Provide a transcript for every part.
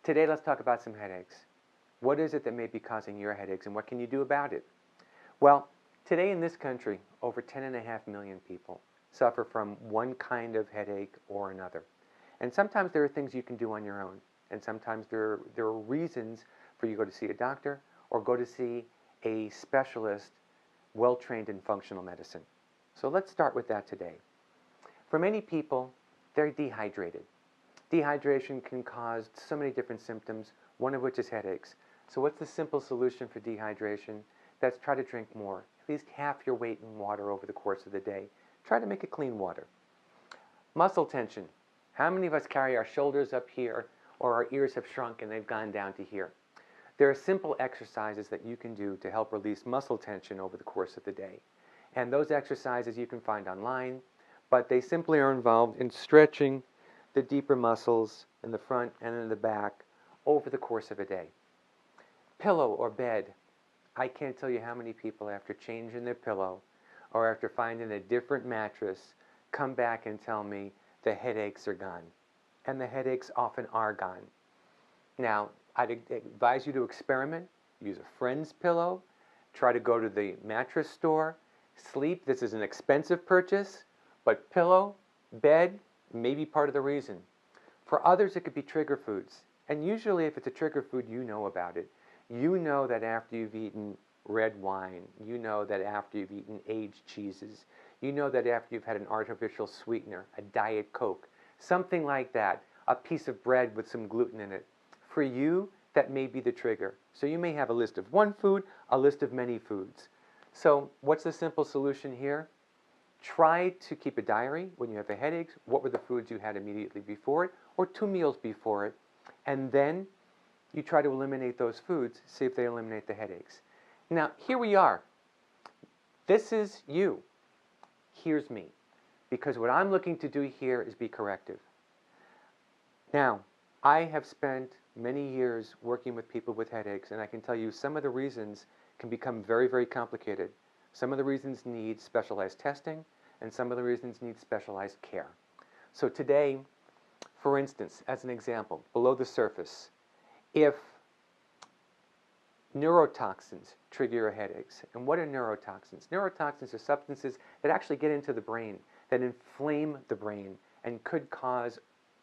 Today, let's talk about some headaches. What is it that may be causing your headaches, and what can you do about it? Well, today in this country, over 10.5 million people suffer from one kind of headache or another. And sometimes there are things you can do on your own, and sometimes there are reasons for you to go to see a doctor or go to see a specialist well-trained in functional medicine. So let's start with that today. For many people, they're dehydrated. Dehydration can cause so many different symptoms, one of which is headaches. So what's the simple solution for dehydration? That's try to drink more, at least half your weight in water over the course of the day. Try to make it clean water. Muscle tension. How many of us carry our shoulders up here or our ears have shrunk and they've gone down to here? There are simple exercises that you can do to help release muscle tension over the course of the day. And those exercises you can find online, but they simply are involved in stretching the deeper muscles in the front and in the back over the course of a day. Pillow or bed. I can't tell you how many people after changing their pillow or after finding a different mattress come back and tell me the headaches are gone. And the headaches often are gone. Now, I'd advise you to experiment. Use a friend's pillow. Try to go to the mattress store. Sleep. This is an expensive purchase, but pillow, bed, may be part of the reason. For others, it could be trigger foods. And usually if it's a trigger food, you know about it. You know that after you've eaten red wine, you know that after you've eaten aged cheeses, you know that after you've had an artificial sweetener, a Diet Coke, something like that, a piece of bread with some gluten in it. For you, that may be the trigger. So you may have a list of one food, a list of many foods. So what's the simple solution here? Try to keep a diary when you have a headache. What were the foods you had immediately before it, or 2 meals before it, and then you try to eliminate those foods, see if they eliminate the headaches. Now, here we are. This is you. Here's me. Because what I'm looking to do here is be corrective. Now, I have spent many years working with people with headaches, and I can tell you some of the reasons can become very, very complicated. Some of the reasons need specialized testing, and some of the reasons need specialized care. So today, for instance, as an example, below the surface, if neurotoxins trigger your headaches, and what are neurotoxins? Neurotoxins are substances that actually get into the brain, that inflame the brain, and could cause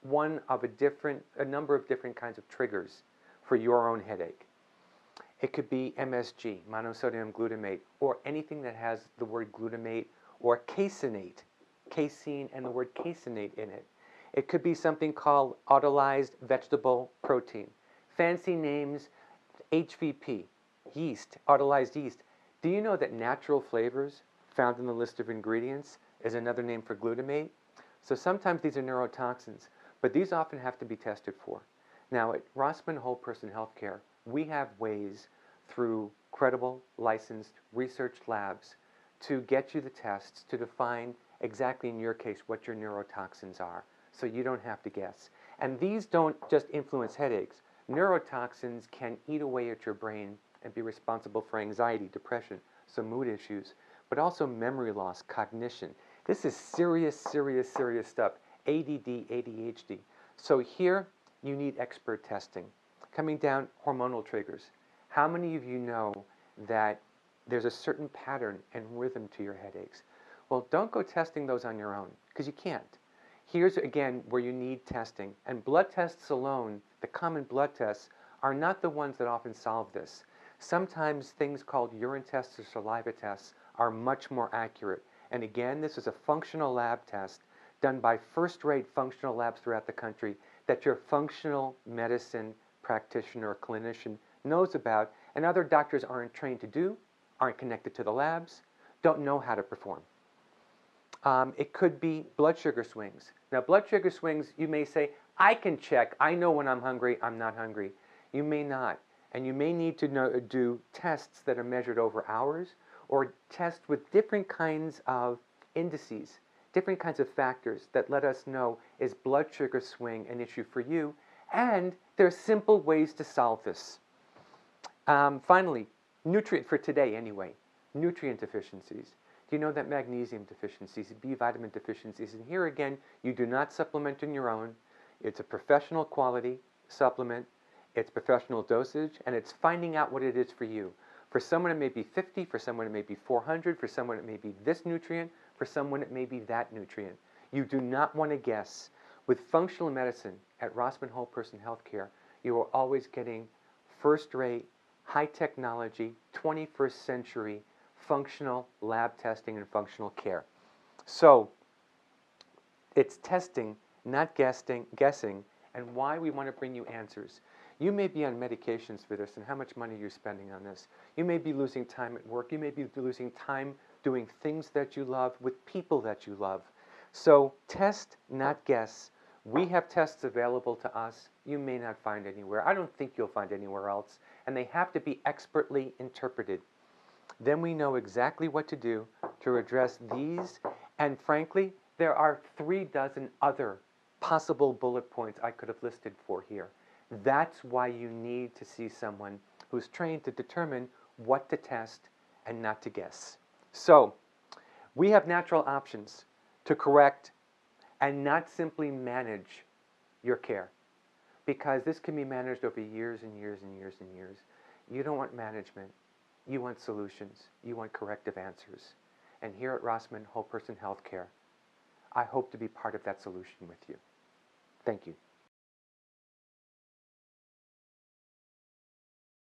a number of different kinds of triggers for your own headache. It could be MSG, monosodium glutamate, or anything that has the word glutamate or caseinate, casein and the word caseinate in it. It could be something called autolyzed vegetable protein. Fancy names, HVP, yeast, autolyzed yeast. Do you know that natural flavors found in the list of ingredients is another name for glutamate? So sometimes these are neurotoxins, but these often have to be tested for. Now at Rosman Whole Person Healthcare, we have ways through credible, licensed, researched labs to get you the tests to define exactly in your case what your neurotoxins are, so you don't have to guess. And these don't just influence headaches. Neurotoxins can eat away at your brain and be responsible for anxiety, depression, some mood issues, but also memory loss, cognition. This is serious, serious, serious stuff. ADD, ADHD. So here you need expert testing. Coming down, hormonal triggers. How many of you know that there's a certain pattern and rhythm to your headaches? Well, don't go testing those on your own, because you can't. Here's again where you need testing. And blood tests alone, the common blood tests, are not the ones that often solve this. Sometimes things called urine tests or saliva tests are much more accurate. And again, this is a functional lab test done by first-rate functional labs throughout the country that your functional medicine practitioner or clinician knows about, and other doctors aren't trained to do, aren't connected to the labs, don't know how to perform. It could be blood sugar swings. Now, blood sugar swings, you may say, I can check. I know when I'm hungry, I'm not hungry. You may not. And you may need to do tests that are measured over hours, or tests with different kinds of indices, different kinds of factors that let us know, is blood sugar swing an issue for you? And there are simple ways to solve this. Finally, for today anyway, nutrient deficiencies. Do you know that magnesium deficiencies, B vitamin deficiencies, and here again, you do not supplement on your own. It's a professional quality supplement. it's professional dosage, and it's finding out what it is for you. For someone it may be 50, for someone it may be 400, for someone it may be this nutrient, for someone it may be that nutrient. You do not want to guess. With functional medicine at Rosman Whole Person Healthcare, you are always getting first-rate, high technology, 21st century functional lab testing and functional care. So it's testing, not guessing, and why we want to bring you answers. You may be on medications for this, and how much money you're spending on this. You may be losing time at work. You may be losing time doing things that you love with people that you love. So test, not guess. We have tests available to us you may not find anywhere. I don't think you'll find anywhere else, and they have to be expertly interpreted. Then we know exactly what to do to address these, and frankly, there are 36 other possible bullet points I could have listed for here. That's why you need to see someone who's trained to determine what to test and not to guess. So, we have natural options to correct and not simply manage your care, because this can be managed over years and years and years and years. You don't want management. You want solutions. You want corrective answers. And here at Rosman Whole Person Healthcare, I hope to be part of that solution with you. Thank you.